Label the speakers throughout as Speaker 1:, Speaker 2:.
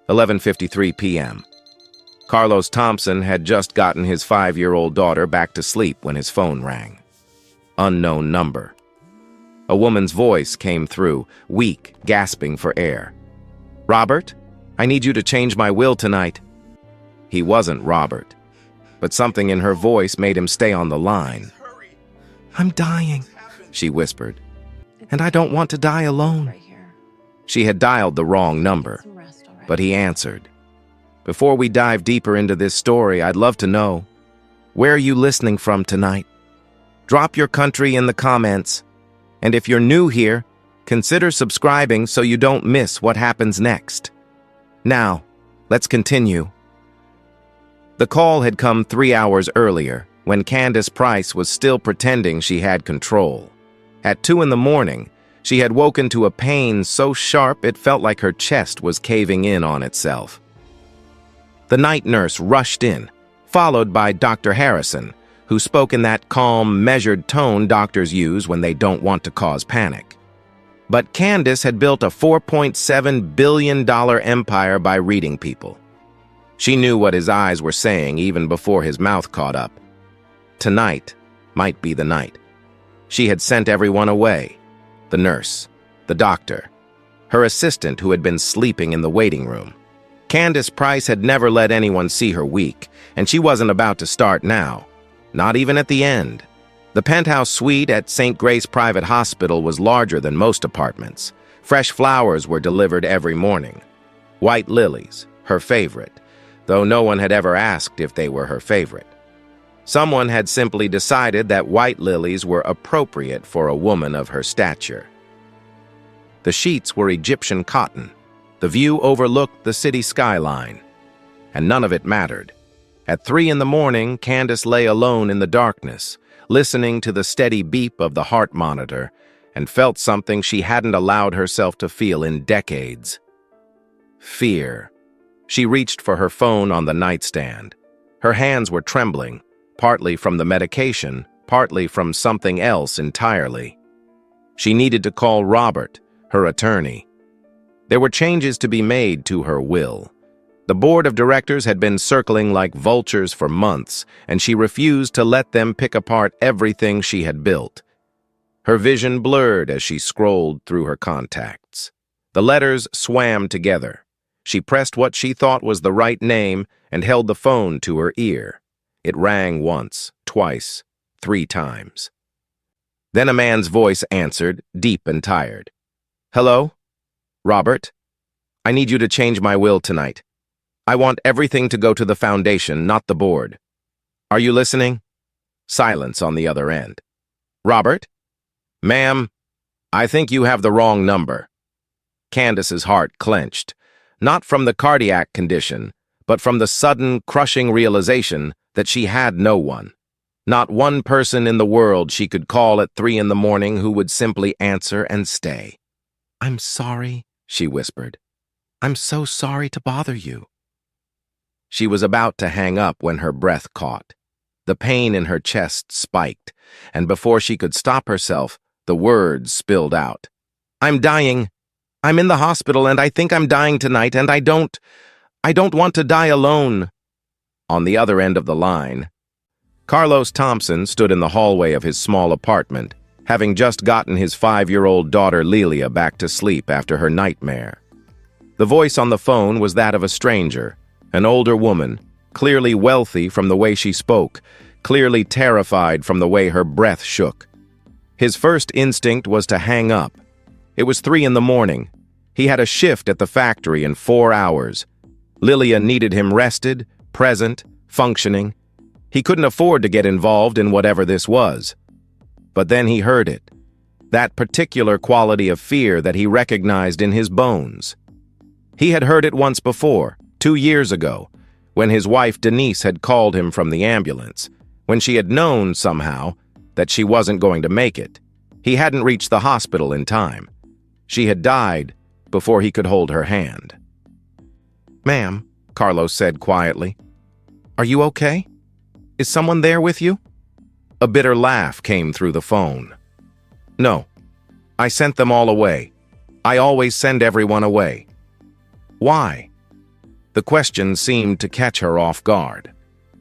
Speaker 1: 11:53 p.m. Carlos Thompson had just gotten his 5-year-old daughter back to sleep when his phone rang. Unknown number. A woman's voice came through, weak, gasping for air. "Robert, I need you to change my will tonight." He wasn't Robert, but something in her voice made him stay on the line. "I'm dying," she whispered, "and I don't want to die alone." She had dialed the wrong number, but he answered. "Before we dive deeper into this story, I'd love to know, where are you listening from tonight? Drop your country in the comments, and if you're new here, consider subscribing so you don't miss what happens next. Now, let's continue. The call had come 3 hours earlier, when Candace Price was still pretending she had control. At 2 in the morning, she had woken to a pain so sharp it felt like her chest was caving in on itself. The night nurse rushed in, followed by Dr. Harrison, who spoke in that calm, measured tone doctors use when they don't want to cause panic. But Candace had built a $4.7 billion empire by reading people. She knew what his eyes were saying even before his mouth caught up. Tonight might be the night. She had sent everyone away. The nurse, the doctor, her assistant who had been sleeping in the waiting room. Candace Price had never let anyone see her weak, and she wasn't about to start now, not even at the end. The penthouse suite at St. Grace Private Hospital was larger than most apartments. Fresh flowers were delivered every morning. White lilies, her favorite, though no one had ever asked if they were her favorite. Someone had simply decided that white lilies were appropriate for a woman of her stature. The sheets were Egyptian cotton. The view overlooked the city skyline. And none of it mattered. At 3 in the morning, Candace lay alone in the darkness, listening to the steady beep of the heart monitor, and felt something she hadn't allowed herself to feel in decades. Fear. She reached for her phone on the nightstand. Her hands were trembling, partly from the medication, partly from something else entirely. She needed to call Robert, her attorney. There were changes to be made to her will. The board of directors had been circling like vultures for months, and she refused to let them pick apart everything she had built. Her vision blurred as she scrolled through her contacts. The letters swam together. She pressed what she thought was the right name and held the phone to her ear. It rang once, twice, 3 times. Then a man's voice answered, deep and tired. "Hello? Robert? I need you to change my will tonight. I want everything to go to the foundation, not the board. Are you listening?" Silence on the other end. "Robert? Ma'am, I think you have the wrong number." Candace's heart clenched, not from the cardiac condition, but from the sudden, crushing realization that she had no one. Not one person in the world she could call at 3 in the morning who would simply answer and stay. "I'm sorry," she whispered. "I'm so sorry to bother you." She was about to hang up when her breath caught. The pain in her chest spiked, and before she could stop herself, the words spilled out. "I'm dying. I'm in the hospital, and I think I'm dying tonight, and I don't want to die alone." On the other end of the line, Carlos Thompson stood in the hallway of his small apartment, having just gotten his 5-year-old daughter Lelia back to sleep after her nightmare. The voice on the phone was that of a stranger, an older woman, clearly wealthy from the way she spoke, clearly terrified from the way her breath shook. His first instinct was to hang up. It was 3 in the morning. He had a shift at the factory in 4 hours. Lilia needed him rested, present, functioning. He couldn't afford to get involved in whatever this was. But then he heard it, that particular quality of fear that he recognized in his bones. He had heard it once before, 2 years ago, when his wife Denise had called him from the ambulance, when she had known, somehow, that she wasn't going to make it. He hadn't reached the hospital in time. She had died before he could hold her hand. "Ma'am," Carlos said quietly, "are you okay? Is someone there with you?" A bitter laugh came through the phone. "No, I sent them all away. I always send everyone away." "Why?" The question seemed to catch her off guard.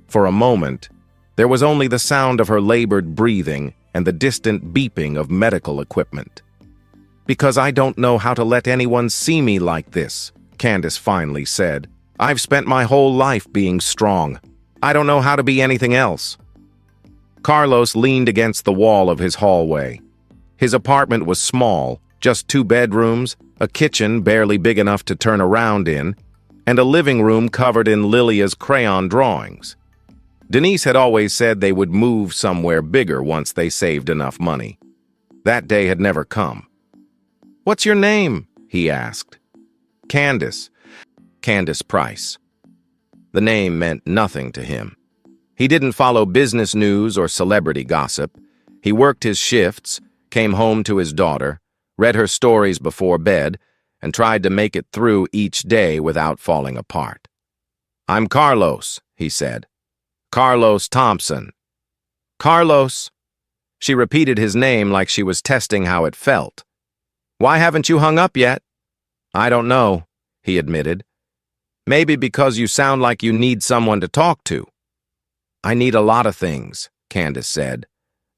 Speaker 1: For a moment, there was only the sound of her labored breathing and the distant beeping of medical equipment. "Because I don't know how to let anyone see me like this," Candace finally said. "I've spent my whole life being strong. I don't know how to be anything else." Carlos leaned against the wall of his hallway. His apartment was small, just 2 bedrooms, a kitchen barely big enough to turn around in, and a living room covered in Lilia's crayon drawings. Denise had always said they would move somewhere bigger once they saved enough money. That day had never come. "What's your name?" he asked. "Candace. Candace Price." The name meant nothing to him. He didn't follow business news or celebrity gossip. He worked his shifts, came home to his daughter, read her stories before bed, and tried to make it through each day without falling apart. "I'm Carlos," he said. "Carlos Thompson." "Carlos." She repeated his name like she was testing how it felt. "Why haven't you hung up yet?" "I don't know," he admitted. "Maybe because you sound like you need someone to talk to." "I need a lot of things," Candace said,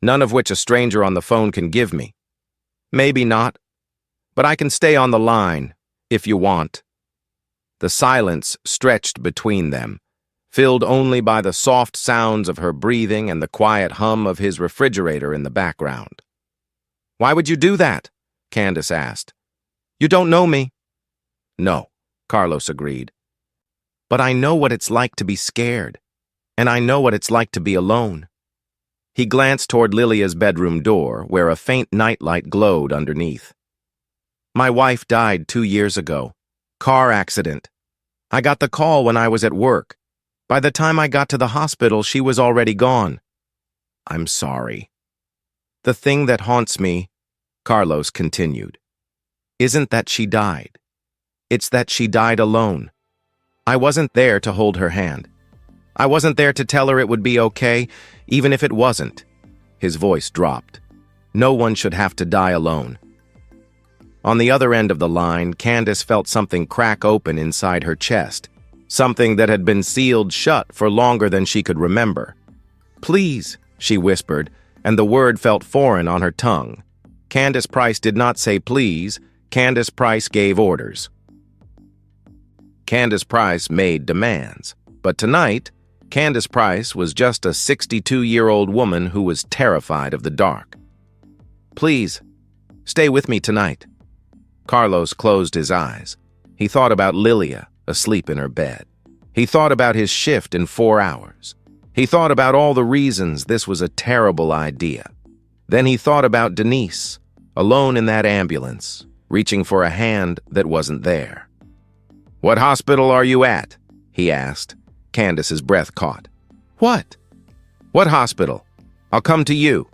Speaker 1: "none of which a stranger on the phone can give me." "Maybe not, but I can stay on the line, if you want." The silence stretched between them, filled only by the soft sounds of her breathing and the quiet hum of his refrigerator in the background. "Why would you do that?" Candace asked. "You don't know me." "No," Carlos agreed. "But I know what it's like to be scared, and I know what it's like to be alone." He glanced toward Lilia's bedroom door, where a faint nightlight glowed underneath. "My wife died 2 years ago. Car accident. I got the call when I was at work. By the time I got to the hospital, she was already gone." "I'm sorry." "The thing that haunts me," Carlos continued, "isn't that she died. It's that she died alone. I wasn't there to hold her hand. I wasn't there to tell her it would be okay, even if it wasn't." His voice dropped. "No one should have to die alone." On the other end of the line, Candace felt something crack open inside her chest, something that had been sealed shut for longer than she could remember. "Please," she whispered, and the word felt foreign on her tongue. Candace Price did not say please. Candace Price gave orders. Candace Price made demands. But tonight, Candace Price was just a 62-year-old woman who was terrified of the dark. "Please, stay with me tonight." Carlos closed his eyes. He thought about Lilia, asleep in her bed. He thought about his shift in 4 hours. He thought about all the reasons this was a terrible idea. Then he thought about Denise, alone in that ambulance, reaching for a hand that wasn't there. "What hospital are you at?" he asked. Candace's breath caught. "What?" "What hospital? I'll come to you."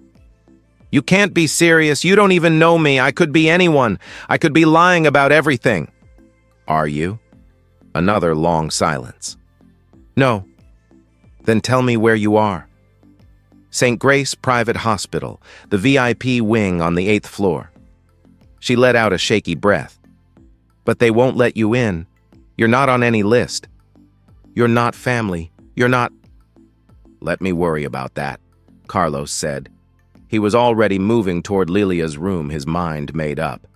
Speaker 1: "You can't be serious. You don't even know me. I could be anyone. I could be lying about everything." "Are you?" Another long silence. "No." "Then tell me where you are." "St. Grace Private Hospital, the VIP wing on the 8th floor." She let out a shaky breath. "But they won't let you in. You're not on any list. You're not family. You're not—" "Let me worry about that," Carlos said. He was already moving toward Lilia's room, his mind made up.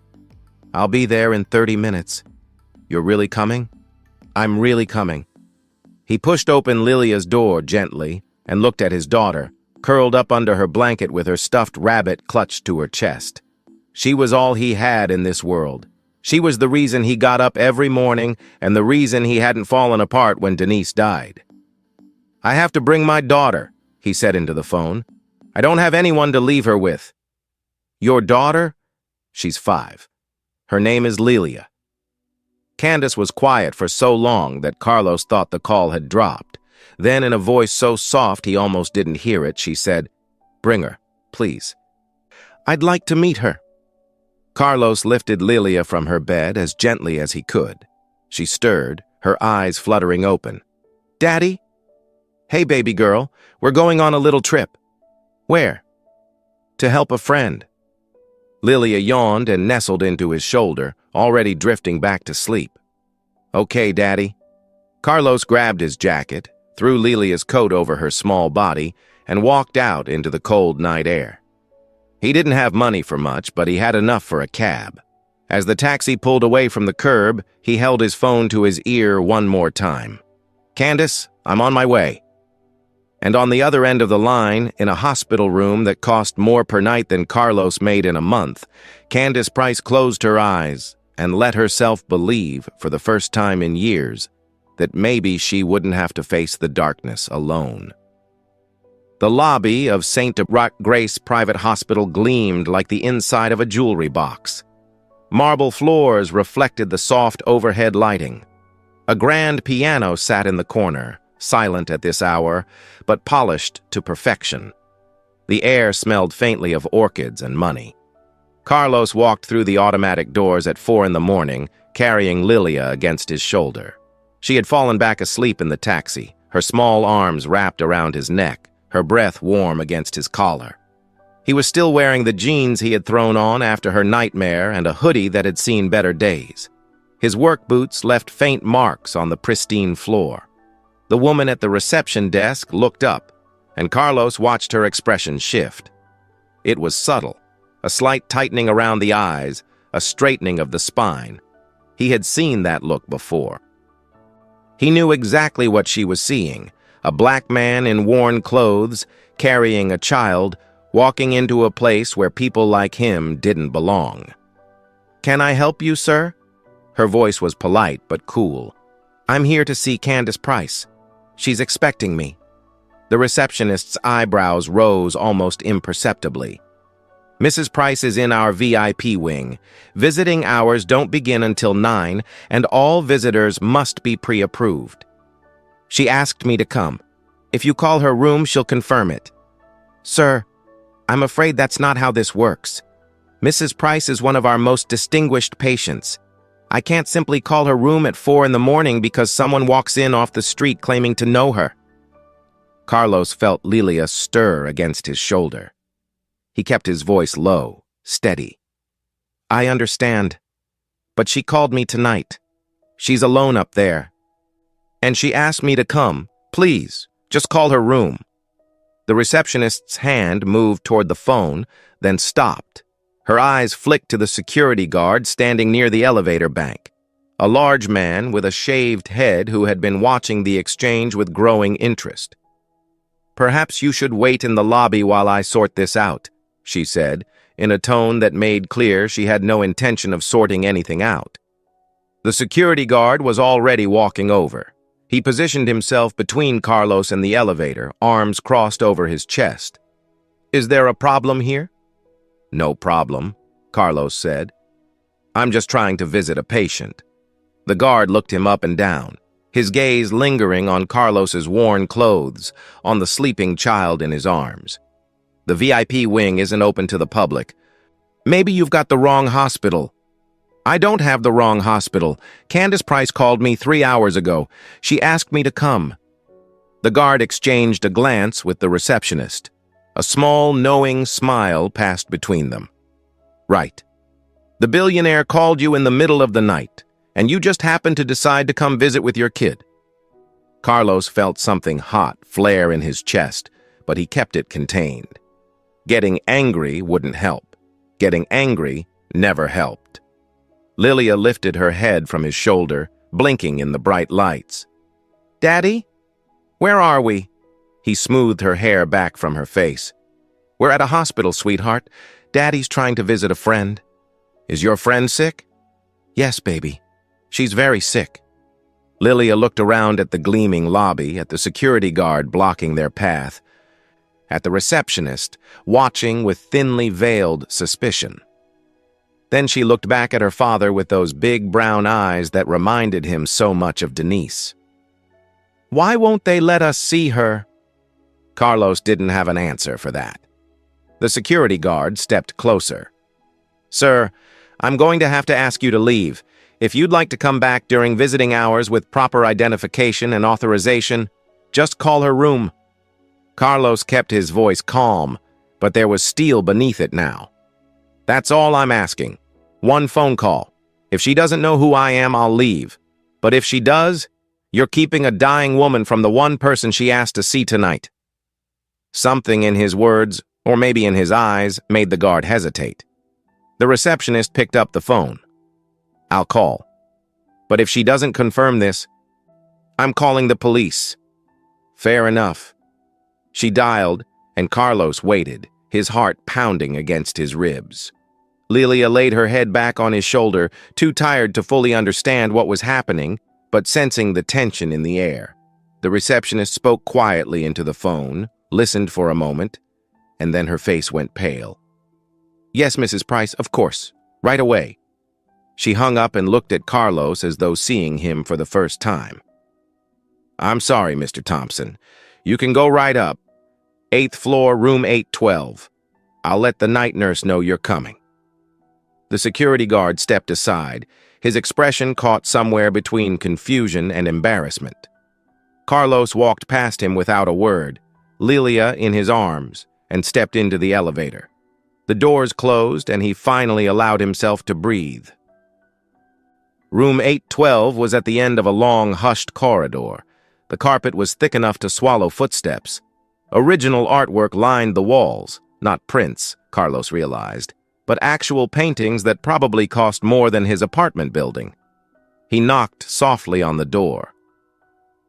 Speaker 1: "I'll be there in 30 minutes. You're really coming?" "I'm really coming." He pushed open Lilia's door gently and looked at his daughter, curled up under her blanket with her stuffed rabbit clutched to her chest. She was all he had in this world. She was the reason he got up every morning and the reason he hadn't fallen apart when Denise died. "I have to bring my daughter," he said into the phone. "I don't have anyone to leave her with." "Your daughter?" "She's 5. Her name is Lilia." Candace was quiet for so long that Carlos thought the call had dropped. Then, in a voice so soft he almost didn't hear it, she said, "Bring her, please." "I'd like to meet her." Carlos lifted Lilia from her bed as gently as he could. She stirred, her eyes fluttering open. "Daddy?" "Hey, baby girl, we're going on a little trip." "Where?" "To help a friend." Lilia yawned and nestled into his shoulder, already drifting back to sleep. "Okay, Daddy." Carlos grabbed his jacket, threw Lilia's coat over her small body, and walked out into the cold night air. He didn't have money for much, but he had enough for a cab. As the taxi pulled away from the curb, he held his phone to his ear one more time. "Candace, I'm on my way." And on the other end of the line, in a hospital room that cost more per night than Carlos made in a month, Candace Price closed her eyes and let herself believe, for the first time in years, that maybe she wouldn't have to face the darkness alone. The lobby of St. Grace Private Hospital gleamed like the inside of a jewelry box. Marble floors reflected the soft overhead lighting. A grand piano sat in the corner, silent at this hour, but polished to perfection. The air smelled faintly of orchids and money. Carlos walked through the automatic doors at 4 in the morning, carrying Lilia against his shoulder. She had fallen back asleep in the taxi, her small arms wrapped around his neck, her breath warm against his collar. He was still wearing the jeans he had thrown on after her nightmare and a hoodie that had seen better days. His work boots left faint marks on the pristine floor. The woman at the reception desk looked up, and Carlos watched her expression shift. It was subtle, a slight tightening around the eyes, a straightening of the spine. He had seen that look before. He knew exactly what she was seeing, a black man in worn clothes, carrying a child, walking into a place where people like him didn't belong. "Can I help you, sir?" Her voice was polite but cool. "I'm here to see Candace Price. She's expecting me." The receptionist's eyebrows rose almost imperceptibly. "Mrs. Price is in our VIP wing. Visiting hours don't begin until 9, and all visitors must be pre-approved. She asked me to come. If you call her room, she'll confirm it." "Sir, I'm afraid that's not how this works. Mrs. Price is one of our most distinguished patients. I can't simply call her room at 4 in the morning because someone walks in off the street claiming to know her." Carlos felt Lilia stir against his shoulder. He kept his voice low, steady. "I understand, but she called me tonight. She's alone up there. And she asked me to come. Please, just call her room." The receptionist's hand moved toward the phone, then stopped. Her eyes flicked to the security guard standing near the elevator bank, a large man with a shaved head who had been watching the exchange with growing interest. "Perhaps you should wait in the lobby while I sort this out," she said, in a tone that made clear she had no intention of sorting anything out. The security guard was already walking over. He positioned himself between Carlos and the elevator, arms crossed over his chest. "Is there a problem here?" "No problem," Carlos said. "I'm just trying to visit a patient." The guard looked him up and down, his gaze lingering on Carlos's worn clothes, on the sleeping child in his arms. "The VIP wing isn't open to the public. Maybe you've got the wrong hospital." "I don't have the wrong hospital. Candace Price called me 3 hours ago. She asked me to come." The guard exchanged a glance with the receptionist. A small, knowing smile passed between them. "Right. The billionaire called you in the middle of the night, and you just happened to decide to come visit with your kid." Carlos felt something hot flare in his chest, but he kept it contained. Getting angry wouldn't help. Getting angry never helped. Lilia lifted her head from his shoulder, blinking in the bright lights. "Daddy? Where are we?" He smoothed her hair back from her face. "We're at a hospital, sweetheart. Daddy's trying to visit a friend." "Is your friend sick?" "Yes, baby. She's very sick." Lilia looked around at the gleaming lobby, at the security guard blocking their path, at the receptionist, watching with thinly veiled suspicion. Then she looked back at her father with those big brown eyes that reminded him so much of Denise. "Why won't they let us see her?" Carlos didn't have an answer for that. The security guard stepped closer. "Sir, I'm going to have to ask you to leave. If you'd like to come back during visiting hours with proper identification and authorization, just call her room." Carlos kept his voice calm, but there was steel beneath it now. "That's all I'm asking. One phone call. If she doesn't know who I am, I'll leave. But if she does, You're keeping a dying woman from the one person she asked to see tonight." Something in his words, or maybe in his eyes, made the guard hesitate. The receptionist picked up the phone. "I'll call. But if she doesn't confirm this, I'm calling the police." "Fair enough." She dialed, and Carlos waited, his heart pounding against his ribs. Lilia laid her head back on his shoulder, too tired to fully understand what was happening, but sensing the tension in the air. The receptionist spoke quietly into the phone, listened for a moment, and then her face went pale. "Yes, Mrs. Price, of course. Right away." She hung up and looked at Carlos as though seeing him for the first time. "I'm sorry, Mr. Thompson. You can go right up. 8th floor, room 812. I'll let the night nurse know you're coming." The security guard stepped aside, his expression caught somewhere between confusion and embarrassment. Carlos walked past him without a word, Lilia in his arms, and stepped into the elevator. The doors closed, and he finally allowed himself to breathe. Room 812 was at the end of a long, hushed corridor. The carpet was thick enough to swallow footsteps. Original artwork lined the walls, not prints, Carlos realized, but actual paintings that probably cost more than his apartment building. He knocked softly on the door.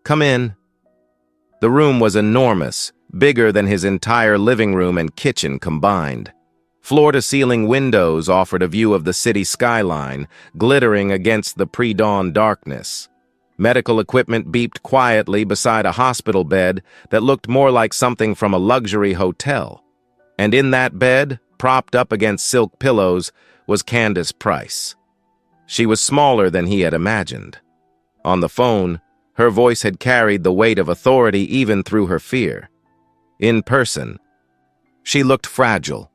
Speaker 1: "Come in." The room was enormous, bigger than his entire living room and kitchen combined. Floor-to-ceiling windows offered a view of the city skyline, glittering against the pre-dawn darkness. Medical equipment beeped quietly beside a hospital bed that looked more like something from a luxury hotel. And in that bed, propped up against silk pillows, was Candace Price. She was smaller than he had imagined. On the phone, her voice had carried the weight of authority even through her fear. In person, she looked fragile,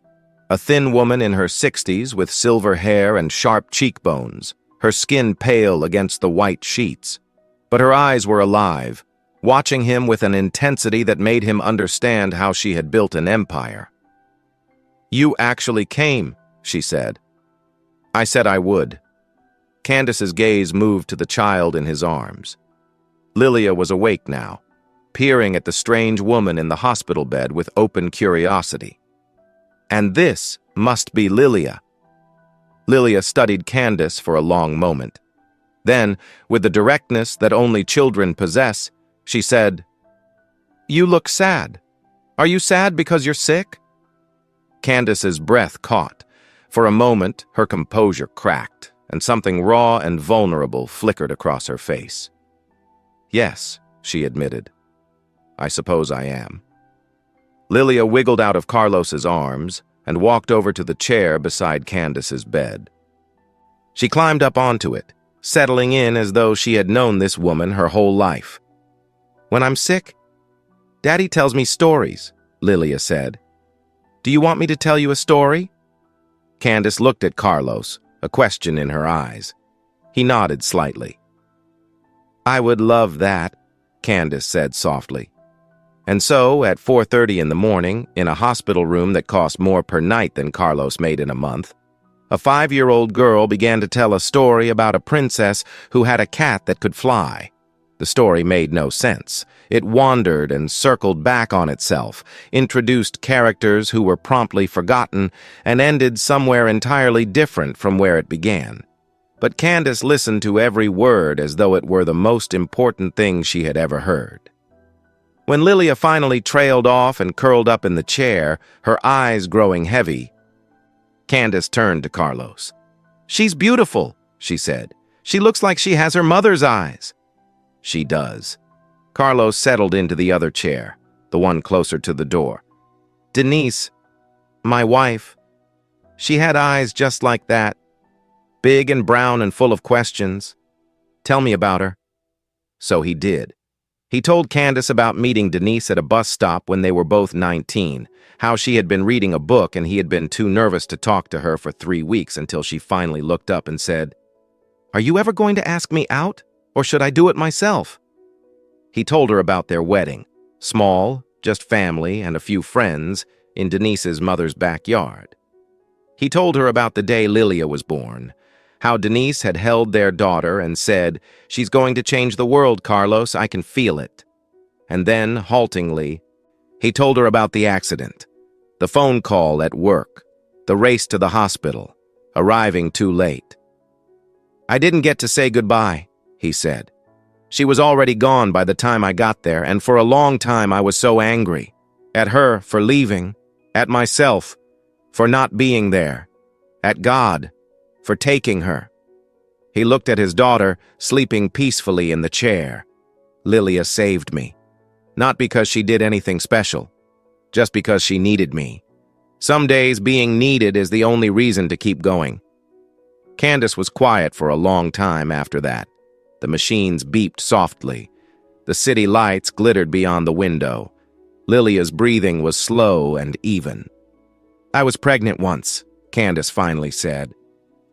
Speaker 1: a thin woman in her 60s with silver hair and sharp cheekbones, her skin pale against the white sheets. But her eyes were alive, watching him with an intensity that made him understand how she had built an empire. "You actually came," she said. "I said I would." Candace's gaze moved to the child in his arms. Lilia was awake now, peering at the strange woman in the hospital bed with open curiosity. And this must be Lilia. Lilia studied Candace for a long moment. Then, with the directness that only children possess, she said, "You look sad. Are you sad because you're sick?" Candace's breath caught. For a moment, her composure cracked, and something raw and vulnerable flickered across her face. "Yes," she admitted. "I suppose I am." Lilia wiggled out of Carlos's arms and walked over to the chair beside Candace's bed. She climbed up onto it, settling in as though she had known this woman her whole life. "When I'm sick, Daddy tells me stories," Lilia said. "Do you want me to tell you a story?" Candace looked at Carlos, a question in her eyes. He nodded slightly. "I would love that," Candace said softly. And so, at 4:30 in the morning, in a hospital room that cost more per night than Carlos made in a month, a 5-year-old girl began to tell a story about a princess who had a cat that could fly. The story made no sense. It wandered and circled back on itself, introduced characters who were promptly forgotten, and ended somewhere entirely different from where it began. But Candace listened to every word as though it were the most important thing she had ever heard. When Lilia finally trailed off and curled up in the chair, her eyes growing heavy, Candace turned to Carlos. "She's beautiful," she said. "She looks like she has her mother's eyes." "She does." Carlos settled into the other chair, the one closer to the door. "Denise, my wife, she had eyes just like that, big and brown and full of questions. Tell me about her." So he did. He told Candace about meeting Denise at a bus stop when they were both 19, how she had been reading a book and he had been too nervous to talk to her for 3 weeks until she finally looked up and said, "Are you ever going to ask me out, or should I do it myself?" He told her about their wedding, small, just family and a few friends, in Denise's mother's backyard. He told her about the day Lilia was born, How Denise had held their daughter and said, "She's going to change the world, Carlos, I can feel it." And then, haltingly, he told her about the accident, the phone call at work, the race to the hospital, arriving too late. "I didn't get to say goodbye," he said. "She was already gone by the time I got there, and for a long time I was so angry. At her for leaving, at myself for not being there, at God for taking her." He looked at his daughter, sleeping peacefully in the chair. "Lilia saved me. Not because she did anything special, just because she needed me. Some days being needed is the only reason to keep going." Candace was quiet for a long time after that. The machines beeped softly. The city lights glittered beyond the window. Lilia's breathing was slow and even. "I was pregnant once," Candace finally said.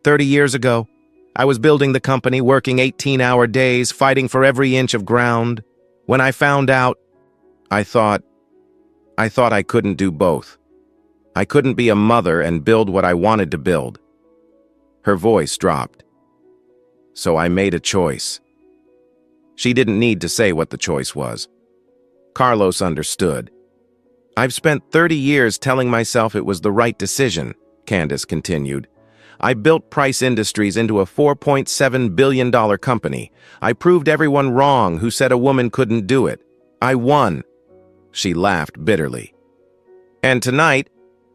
Speaker 1: 30 years ago, I was building the company, working 18-hour days, fighting for every inch of ground. When I found out, I thought I couldn't do both. I couldn't be a mother and build what I wanted to build." Her voice dropped. "So I made a choice." She didn't need to say what the choice was. Carlos understood. "I've spent 30 years telling myself it was the right decision," Candace continued. "I built Price Industries into a $4.7 billion company. I proved everyone wrong who said a woman couldn't do it. I won." She laughed bitterly. "And tonight,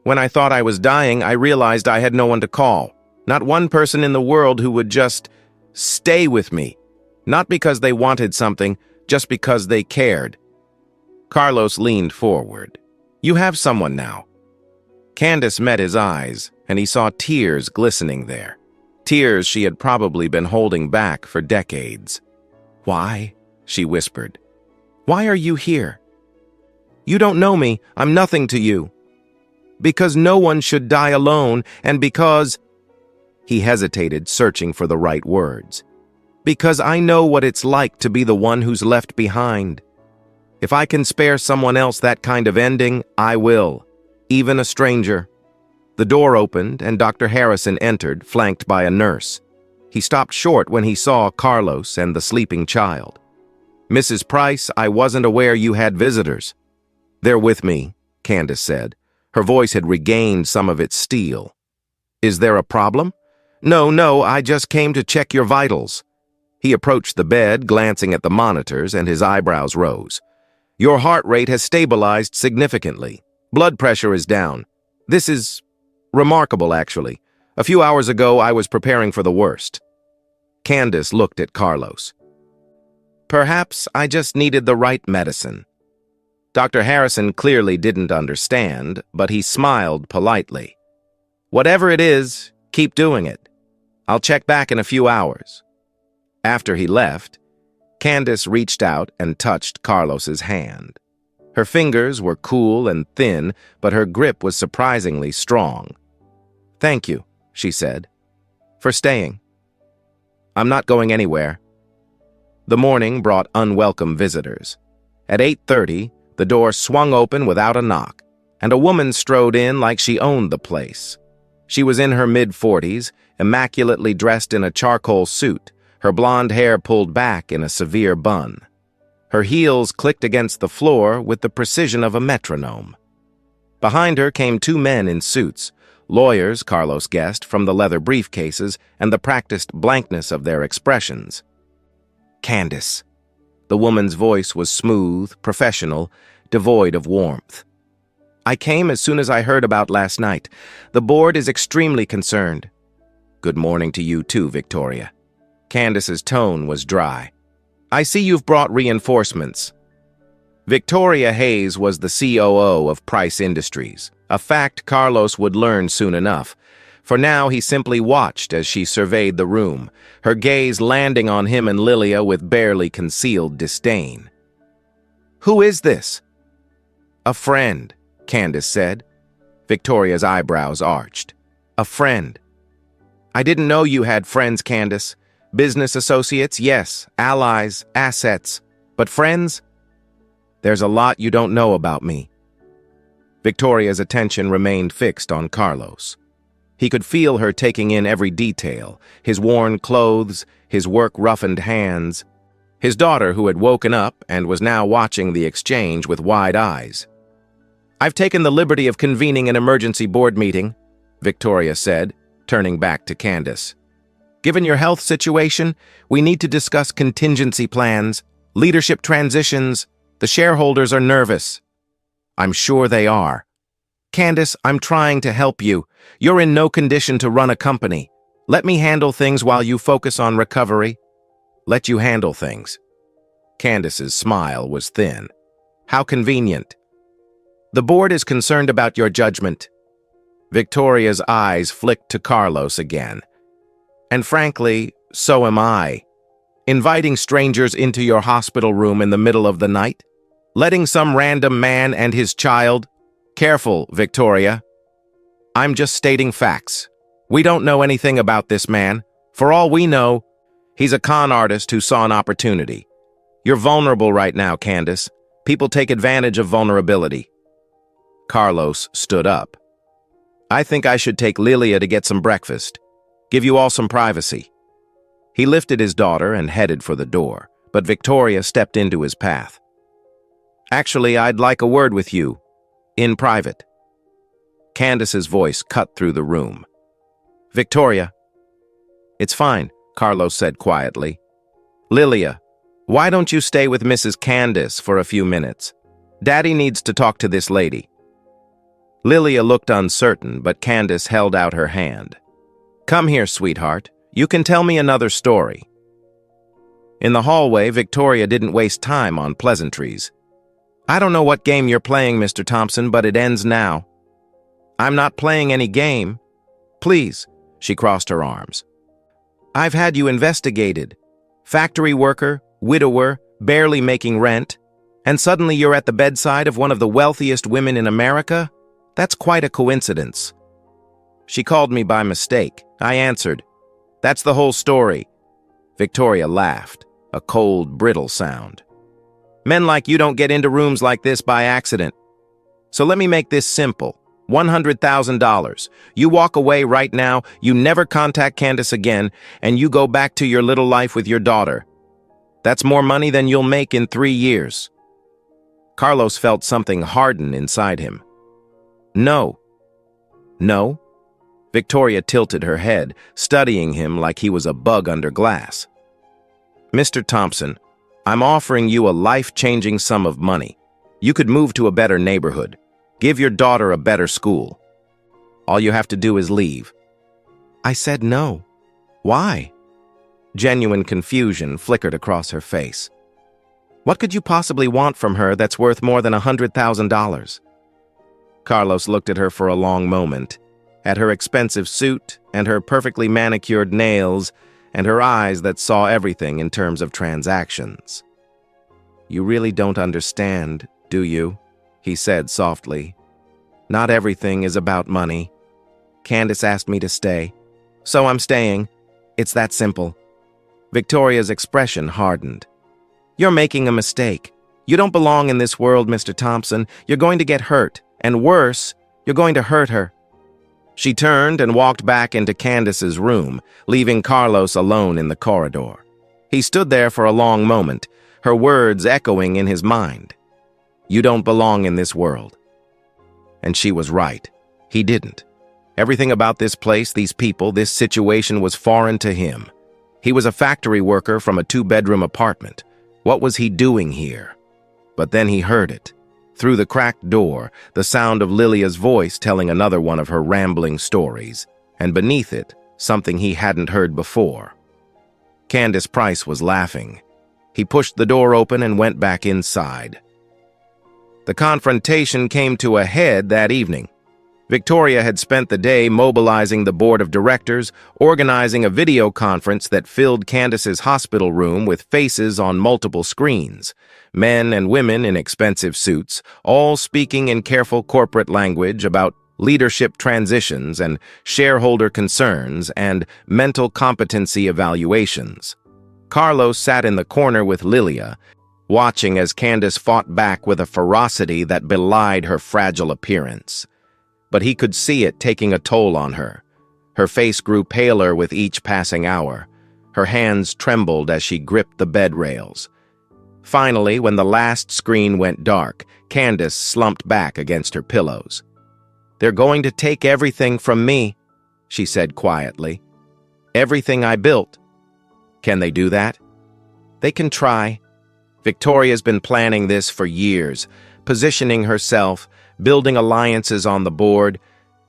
Speaker 1: when I thought I was dying, I realized I had no one to call. Not one person in the world who would just stay with me. Not because they wanted something, just because they cared." Carlos leaned forward. "You have someone now." Candace met his eyes, and he saw tears glistening there. Tears she had probably been holding back for decades. "Why?" she whispered. "Why are you here?" "You don't know me. I'm nothing to you." "Because no one should die alone, and because—" He hesitated, searching for the right words. "Because I know what it's like to be the one who's left behind. If I can spare someone else that kind of ending, I will. Even a stranger." The door opened, and Dr. Harrison entered, flanked by a nurse. He stopped short when he saw Carlos and the sleeping child. "Mrs. Price, I wasn't aware you had visitors." "They're with me," Candace said. Her voice had regained some of its steel. "Is there a problem?" No, I just came to check your vitals." He approached the bed, glancing at the monitors, and his eyebrows rose. "Your heart rate has stabilized significantly. Blood pressure is down. This is remarkable, actually. A few hours ago, I was preparing for the worst." Candace looked at Carlos. "Perhaps I just needed the right medicine." Dr. Harrison clearly didn't understand, but he smiled politely. "Whatever it is, keep doing it. I'll check back in a few hours." After he left, Candace reached out and touched Carlos's hand. Her fingers were cool and thin, but her grip was surprisingly strong. "Thank you," she said, "for staying. I'm not going anywhere." The morning brought unwelcome visitors. At 8:30, the door swung open without a knock, and a woman strode in like she owned the place. She was in her mid-40s, immaculately dressed in a charcoal suit, her blonde hair pulled back in a severe bun. Her heels clicked against the floor with the precision of a metronome. Behind her came two men in suits, lawyers, Carlos guessed, from the leather briefcases and the practiced blankness of their expressions. "Candace." The woman's voice was smooth, professional, devoid of warmth. "I came as soon as I heard about last night. The board is extremely concerned." "Good morning to you too, Victoria." Candace's tone was dry. "I see you've brought reinforcements." Victoria Hayes was the COO of Price Industries, a fact Carlos would learn soon enough. For now, he simply watched as she surveyed the room, her gaze landing on him and Lilia with barely concealed disdain. "Who is this?" "A friend," Candace said. Victoria's eyebrows arched. "A friend." "I didn't know you had friends, Candace. Business associates, yes. Allies, assets. But friends? There's a lot you don't know about me." Victoria's attention remained fixed on Carlos. He could feel her taking in every detail, his worn clothes, his work-roughened hands, his daughter who had woken up and was now watching the exchange with wide eyes. "I've taken the liberty of convening an emergency board meeting," Victoria said, turning back to Candace. "Given your health situation, we need to discuss contingency plans, leadership transitions. The shareholders are nervous." "I'm sure they are." "Candace, I'm trying to help you. You're in no condition to run a company. Let me handle things while you focus on recovery." "Let you handle things." Candace's smile was thin. "How convenient." "The board is concerned about your judgment." Victoria's eyes flicked to Carlos again. "And frankly, so am I. Inviting strangers into your hospital room in the middle of the night? Letting some random man and his child— Careful, Victoria. I'm just stating facts. We don't know anything about this man. For all we know, he's a con artist who saw an opportunity. You're vulnerable right now, Candace. People take advantage of vulnerability." Carlos stood up. "I think I should take Lilia to get some breakfast. Give you all some privacy." He lifted his daughter and headed for the door, but Victoria stepped into his path. "Actually, I'd like a word with you. In private." Candace's voice cut through the room. "Victoria." "It's fine," Carlos said quietly. "Lilia, why don't you stay with Mrs. Candace for a few minutes? Daddy needs to talk to this lady." Lilia looked uncertain, but Candace held out her hand. "Come here, sweetheart. You can tell me another story." In the hallway, Victoria didn't waste time on pleasantries. "I don't know what game you're playing, Mr. Thompson, but it ends now." "I'm not playing any game. Please," she crossed her arms. "I've had you investigated. Factory worker, widower, barely making rent, and suddenly you're at the bedside of one of the wealthiest women in America? That's quite a coincidence." "She called me by mistake. I answered. That's the whole story." Victoria laughed, a cold, brittle sound. "Men like you don't get into rooms like this by accident. So let me make this simple. $100,000. You walk away right now, you never contact Candace again, and you go back to your little life with your daughter. That's more money than you'll make in 3 years. Carlos felt something harden inside him. "No." "No?" Victoria tilted her head, studying him like he was a bug under glass. "Mr. Thompson, I'm offering you a life-changing sum of money. You could move to a better neighborhood. Give your daughter a better school. All you have to do is leave." I said no. "Why?" Genuine confusion flickered across her face. "What could you possibly want from her that's worth more than $100,000? Carlos looked at her for a long moment, at her expensive suit and her perfectly manicured nails and her eyes that saw everything in terms of transactions. "You really don't understand, do you?" he said softly. "Not everything is about money. Candace asked me to stay, so I'm staying. It's that simple." Victoria's expression hardened. "You're making a mistake. You don't belong in this world, Mr. Thompson. You're going to get hurt, and worse, you're going to hurt her." She turned and walked back into Candace's room, leaving Carlos alone in the corridor. He stood there for a long moment, her words echoing in his mind. "You don't belong in this world." And she was right. He didn't. Everything about this place, these people, this situation was foreign to him. He was a factory worker from a 2-bedroom apartment. What was he doing here? But then he heard it. Through the cracked door, the sound of Lilia's voice telling another one of her rambling stories, and beneath it, something he hadn't heard before. Candace Price was laughing. He pushed the door open and went back inside. The confrontation came to a head that evening. Victoria had spent the day mobilizing the board of directors, organizing a video conference that filled Candace's hospital room with faces on multiple screens, men and women in expensive suits, all speaking in careful corporate language about leadership transitions and shareholder concerns and mental competency evaluations. Carlos sat in the corner with Lilia, watching as Candace fought back with a ferocity that belied her fragile appearance. But he could see it taking a toll on her. Her face grew paler with each passing hour. Her hands trembled as she gripped the bed rails. Finally, when the last screen went dark, Candace slumped back against her pillows. "They're going to take everything from me," she said quietly. "Everything I built." "Can they do that?" "They can try. Victoria's been planning this for years, positioning herself, building alliances on the board.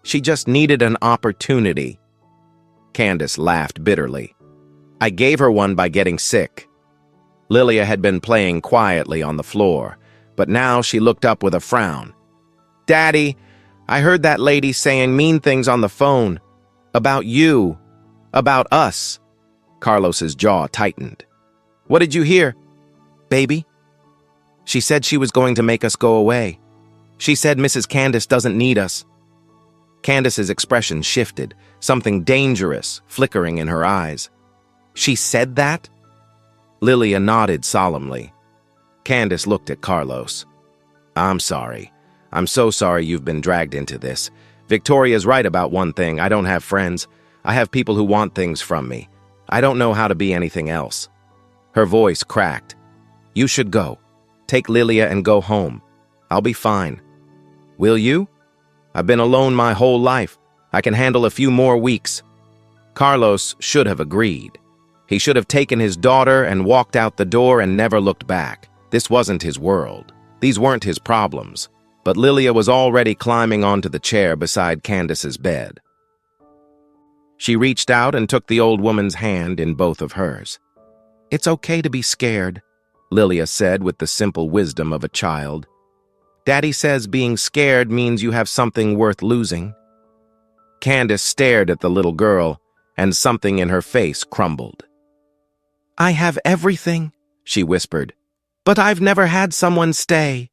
Speaker 1: She just needed an opportunity." Candace laughed bitterly. "I gave her one by getting sick." Lilia had been playing quietly on the floor, but now she looked up with a frown. "Daddy, I heard that lady saying mean things on the phone. About you. About us." Carlos's jaw tightened. "What did you hear, baby?" "She said she was going to make us go away. She said Mrs. Candace doesn't need us." Candace's expression shifted, something dangerous flickering in her eyes. "She said that?" Lilia nodded solemnly. Candace looked at Carlos. "I'm sorry. I'm so sorry you've been dragged into this. Victoria's right about one thing. I don't have friends. I have people who want things from me. I don't know how to be anything else." Her voice cracked. "You should go. Take Lilia and go home. I'll be fine." "Will you?" "I've been alone my whole life. I can handle a few more weeks." Carlos should have agreed. He should have taken his daughter and walked out the door and never looked back. This wasn't his world. These weren't his problems. But Lilia was already climbing onto the chair beside Candace's bed. She reached out and took the old woman's hand in both of hers. "It's okay to be scared," Lilia said with the simple wisdom of a child. "Daddy says being scared means you have something worth losing." Candace stared at the little girl, and something in her face crumbled. "I have everything," she whispered, "but I've never had someone stay."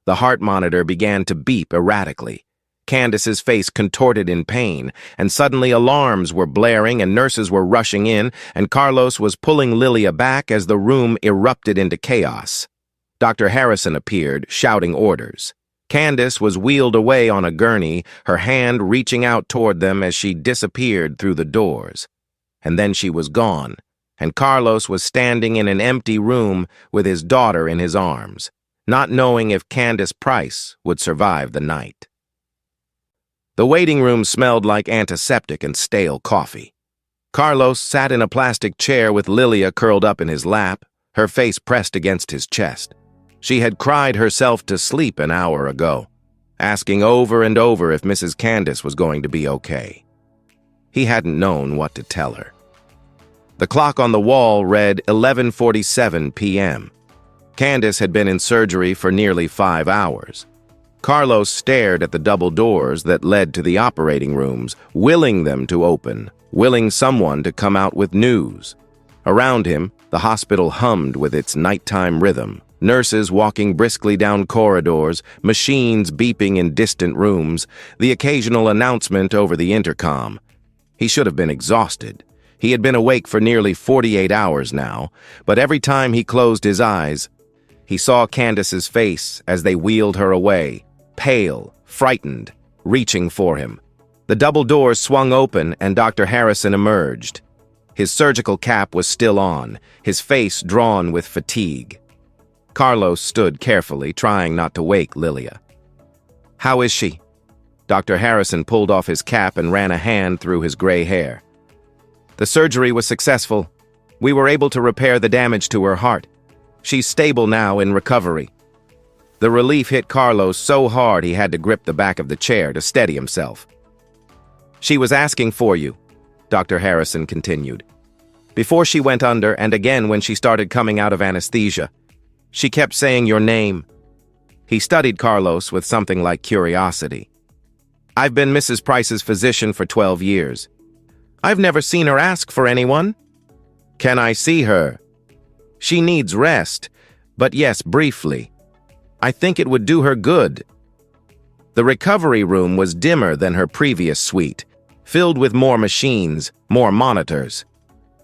Speaker 1: The heart monitor began to beep erratically. Candace's face contorted in pain, and suddenly alarms were blaring and nurses were rushing in, and Carlos was pulling Lilia back as the room erupted into chaos. Dr. Harrison appeared, shouting orders. Candace was wheeled away on a gurney, her hand reaching out toward them as she disappeared through the doors. And then she was gone, and Carlos was standing in an empty room with his daughter in his arms, not knowing if Candace Price would survive the night. The waiting room smelled like antiseptic and stale coffee. Carlos sat in a plastic chair with Lilia curled up in his lap, her face pressed against his chest. She had cried herself to sleep an hour ago, asking over and over if Mrs. Candace was going to be okay. He hadn't known what to tell her. The clock on the wall read 11:47 p.m. Candace had been in surgery for nearly 5 hours. Carlos stared at the double doors that led to the operating rooms, willing them to open, willing someone to come out with news. Around him, the hospital hummed with its nighttime rhythm. Nurses walking briskly down corridors, machines beeping in distant rooms, the occasional announcement over the intercom. He should have been exhausted. He had been awake for nearly 48 hours now, but every time he closed his eyes, he saw Candace's face as they wheeled her away, pale, frightened, reaching for him. The double doors swung open and Dr. Harrison emerged. His surgical cap was still on, his face drawn with fatigue. Carlos stood carefully, trying not to wake Lilia. "How is she?" Dr. Harrison pulled off his cap and ran a hand through his gray hair. "The surgery was successful. We were able to repair the damage to her heart. She's stable now in recovery." The relief hit Carlos so hard he had to grip the back of the chair to steady himself. "She was asking for you," Dr. Harrison continued. "Before she went under and again when she started coming out of anesthesia. She kept saying your name." He studied Carlos with something like curiosity. "I've been Mrs. Price's physician for 12 years. I've never seen her ask for anyone." "Can I see her?" "She needs rest, but yes, briefly. I think it would do her good." The recovery room was dimmer than her previous suite, filled with more machines, more monitors.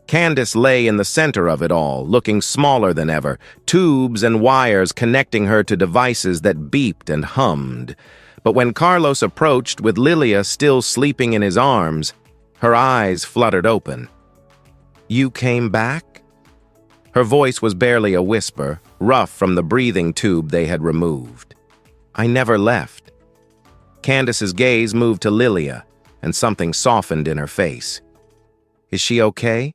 Speaker 1: Candace lay in the center of it all, looking smaller than ever, tubes and wires connecting her to devices that beeped and hummed. But when Carlos approached with Lilia still sleeping in his arms, Her eyes fluttered open. "You came back?" Her voice was barely a whisper, rough from the breathing tube they had removed. "I never left." Candace's gaze moved to Lilia, and something softened in her face. "Is she okay?"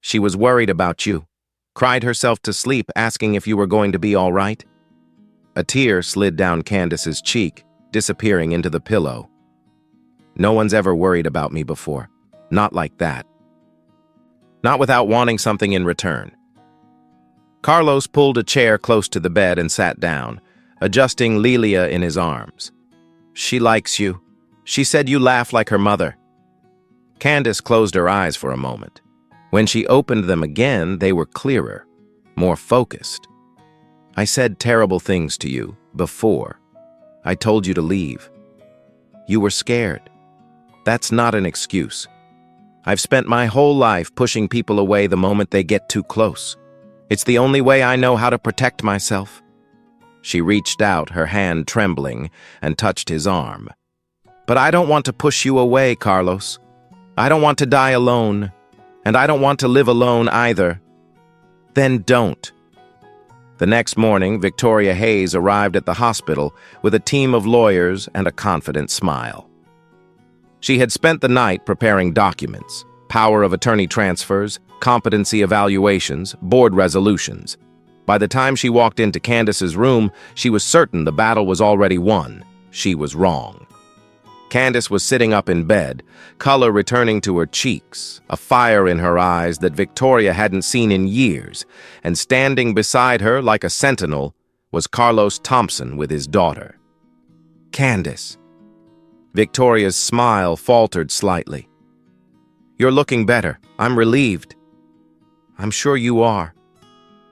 Speaker 1: "She was worried about you. Cried herself to sleep asking if you were going to be all right." A tear slid down Candace's cheek, disappearing into the pillow. "No one's ever worried about me before. Not like that. Not without wanting something in return." Carlos pulled a chair close to the bed and sat down, adjusting Lilia in his arms. "She likes you. She said you laugh like her mother." Candace closed her eyes for a moment. When she opened them again, they were clearer, more focused. "I said terrible things to you before. I told you to leave. You were scared. That's not an excuse. I've spent my whole life pushing people away the moment they get too close. It's the only way I know how to protect myself." She reached out, her hand trembling, and touched his arm. "But I don't want to push you away, Carlos. I don't want to die alone, and I don't want to live alone either." "Then don't." The next morning, Victoria Hayes arrived at the hospital with a team of lawyers and a confident smile. She had spent the night preparing documents, power of attorney transfers, competency evaluations, board resolutions. By the time she walked into Candace's room, she was certain the battle was already won. She was wrong. Candace was sitting up in bed, color returning to her cheeks, a fire in her eyes that Victoria hadn't seen in years, and standing beside her like a sentinel was Carlos Thompson with his daughter. "Candace." Victoria's smile faltered slightly. "You're looking better. I'm relieved." "I'm sure you are.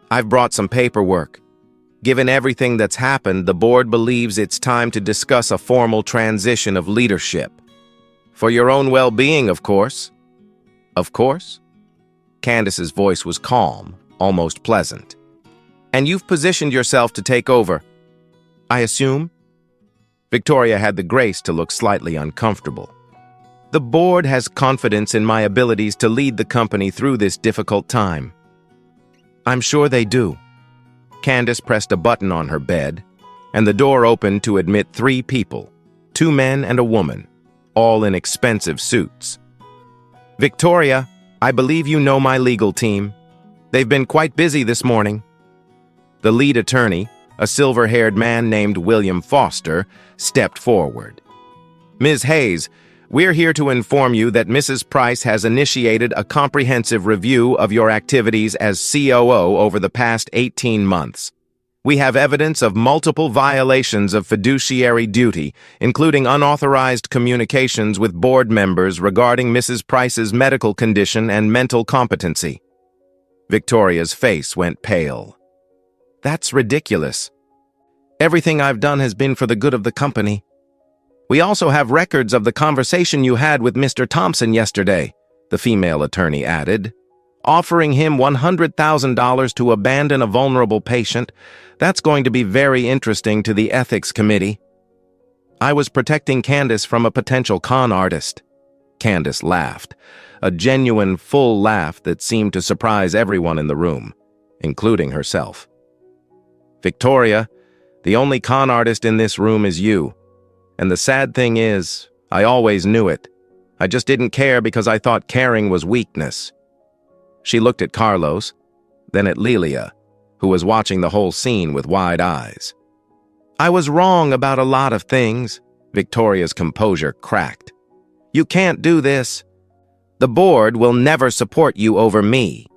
Speaker 1: I've brought some paperwork. Given everything that's happened, the board believes it's time to discuss a formal transition of leadership. For your own well-being, of course." "Of course?" Candace's voice was calm, almost pleasant. "And you've positioned yourself to take over, I assume?" Victoria had the grace to look slightly uncomfortable. "The board has confidence in my abilities to lead the company through this difficult time." "I'm sure they do." Candace pressed a button on her bed, and the door opened to admit 3 people, 2 men and a woman, all in expensive suits. "Victoria, I believe you know my legal team. They've been quite busy this morning." The lead attorney, a silver-haired man named William Foster, stepped forward. "Ms. Hayes, we're here to inform you that Mrs. Price has initiated a comprehensive review of your activities as COO over the past 18 months. We have evidence of multiple violations of fiduciary duty, including unauthorized communications with board members regarding Mrs. Price's medical condition and mental competency." Victoria's face went pale. "That's ridiculous. Everything I've done has been for the good of the company. We also have records of the conversation you had with Mr. Thompson yesterday," the female attorney added. "Offering him $100,000 to abandon a vulnerable patient. That's going to be very interesting to the ethics committee." "I was protecting Candace from a potential con artist." Candace laughed, a genuine, full laugh that seemed to surprise everyone in the room, including herself. "Victoria, the only con artist in this room is you. And the sad thing is, I always knew it. I just didn't care because I thought caring was weakness." She looked at Carlos, then at Lilia, who was watching the whole scene with wide eyes. "I was wrong about a lot of things." Victoria's composure cracked. "You can't do this. The board will never support you over me.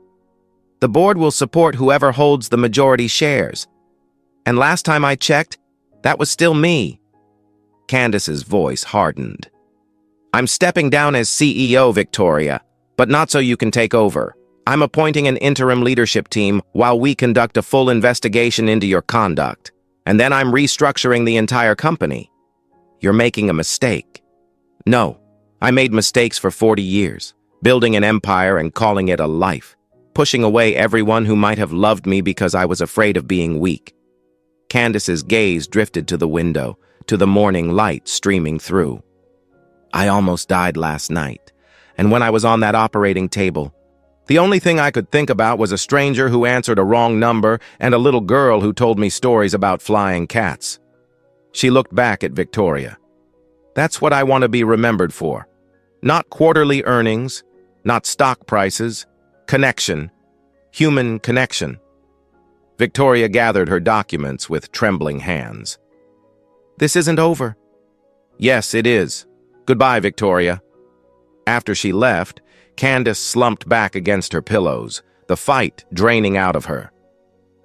Speaker 1: The board will support whoever holds the majority shares. And last time I checked, that was still me." Candace's voice hardened. "I'm stepping down as CEO, Victoria, but not so you can take over. I'm appointing an interim leadership team while we conduct a full investigation into your conduct. And then I'm restructuring the entire company. You're making a mistake." "No, I made mistakes for 40 years, building an empire and calling it a life, pushing away everyone who might have loved me because I was afraid of being weak." Candace's gaze drifted to the window, to the morning light streaming through. "I almost died last night. and when I was on that operating table. The only thing I could think about was a stranger who answered a wrong number and a little girl who told me stories about flying cats. She looked back at Victoria. That's what I want to be remembered for. Not quarterly earnings, not stock prices, connection, human connection. Victoria gathered her documents with trembling hands. This isn't over. Yes, it is. Goodbye, Victoria. After she left, Candace slumped back against her pillows, the fight draining out of her.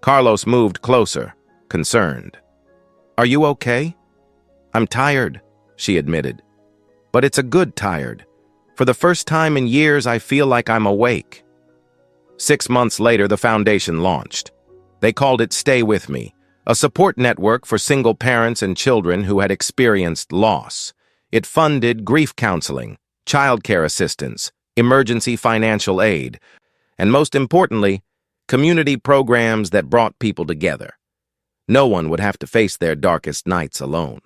Speaker 1: Carlos moved closer, concerned. Are you okay? I'm tired, she admitted. But it's a good tired. For the first time in years, I feel like I'm awake. 6 months later, the foundation launched. They called it Stay With Me, a support network for single parents and children who had experienced loss. It funded grief counseling, childcare assistance, emergency financial aid, and most importantly, community programs that brought people together. No one would have to face their darkest nights alone.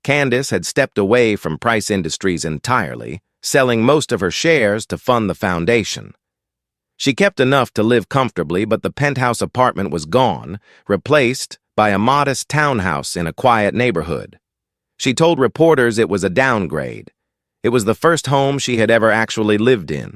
Speaker 1: Candace had stepped away from Price Industries entirely, selling most of her shares to fund the foundation. She kept enough to live comfortably, but the penthouse apartment was gone, replaced by a modest townhouse in a quiet neighborhood. She told reporters it was a downgrade. It was the first home she had ever actually lived in.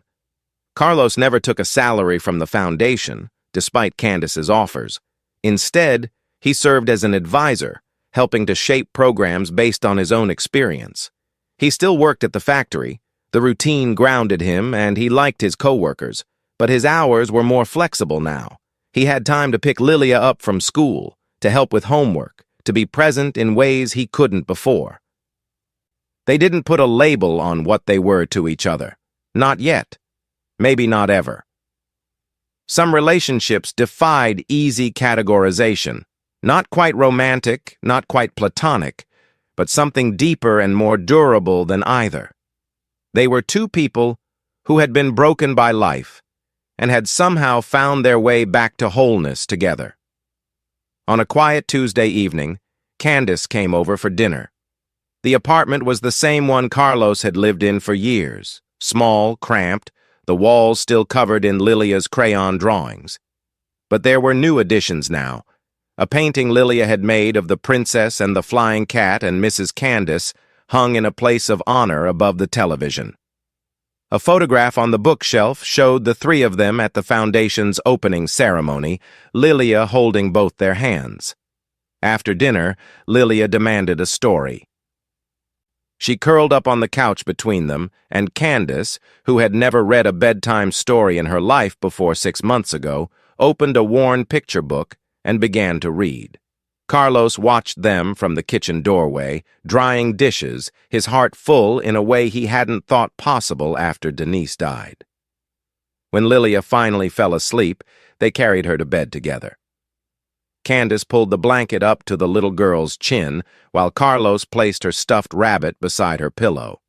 Speaker 1: Carlos never took a salary from the foundation, despite Candace's offers. Instead, he served as an advisor, helping to shape programs based on his own experience. He still worked at the factory. The routine grounded him, and he liked his coworkers, but his hours were more flexible now. He had time to pick Lilia up from school, to help with homework, to be present in ways he couldn't before. They didn't put a label on what they were to each other. Not yet. Maybe not ever. Some relationships defied easy categorization. Not quite romantic, not quite platonic, but something deeper and more durable than either. They were two people who had been broken by life and had somehow found their way back to wholeness together. On a quiet Tuesday evening, Candace came over for dinner. The apartment was the same one Carlos had lived in for years, small, cramped, the walls still covered in Lilia's crayon drawings. But there were new additions now. A painting Lilia had made of the princess and the flying cat and Mrs. Candace hung in a place of honor above the television. A photograph on the bookshelf showed the three of them at the foundation's opening ceremony, Lilia holding both their hands. After dinner, Lilia demanded a story. She curled up on the couch between them, and Candace, who had never read a bedtime story in her life before 6 months ago, opened a worn picture book and began to read. Carlos watched them from the kitchen doorway, drying dishes, his heart full in a way he hadn't thought possible after Denise died. When Lilia finally fell asleep, they carried her to bed together. Candace pulled the blanket up to the little girl's chin, while Carlos placed her stuffed rabbit beside her pillow.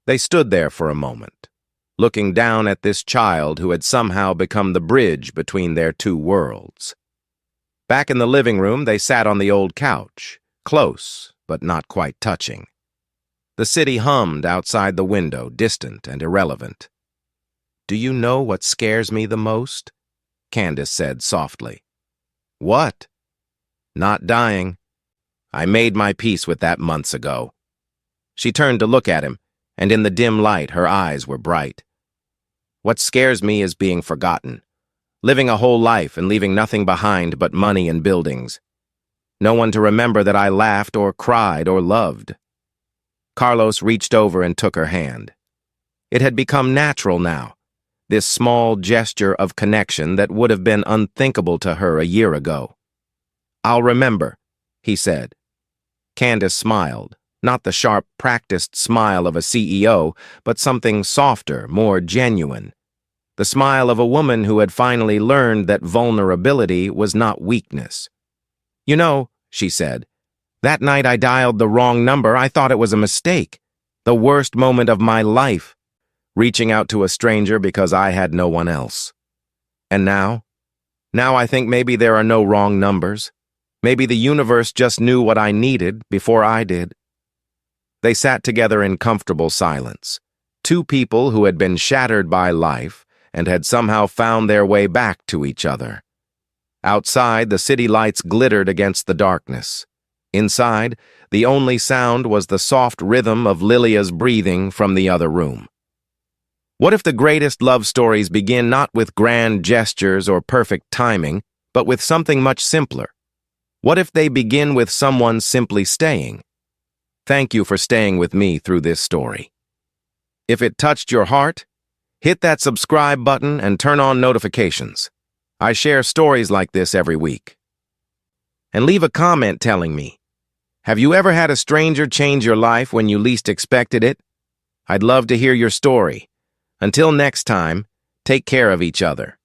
Speaker 1: They stood there for a moment, looking down at this child who had somehow become the bridge between their two worlds. Back in the living room, they sat on the old couch, close, but not quite touching. The city hummed outside the window, distant and irrelevant. "Do you know what scares me the most?" Candace said softly. "What?" "Not dying. I made my peace with that months ago." She turned to look at him, and in the dim light, her eyes were bright. "What scares me is being forgotten. Living a whole life and leaving nothing behind but money and buildings. No one to remember that I laughed or cried or loved." Carlos reached over and took her hand. It had become natural now, this small gesture of connection that would have been unthinkable to her a year ago. "I'll remember," he said. Candace smiled, not the sharp, practiced smile of a CEO, but something softer, more genuine. The smile of a woman who had finally learned that vulnerability was not weakness. "You know," she said, "that night I dialed the wrong number. I thought it was a mistake. The worst moment of my life. Reaching out to a stranger because I had no one else. And now? Now I think maybe there are no wrong numbers. Maybe the universe just knew what I needed before I did." They sat together in comfortable silence. Two people who had been shattered by life and had somehow found their way back to each other. Outside, the city lights glittered against the darkness. Inside, the only sound was the soft rhythm of Lilia's breathing from the other room. What if the greatest love stories begin not with grand gestures or perfect timing, but with something much simpler? What if they begin with someone simply staying? Thank you for staying with me through this story. If it touched your heart, hit that subscribe button and turn on notifications. I share stories like this every week. And leave a comment telling me, have you ever had a stranger change your life when you least expected it? I'd love to hear your story. Until next time, take care of each other.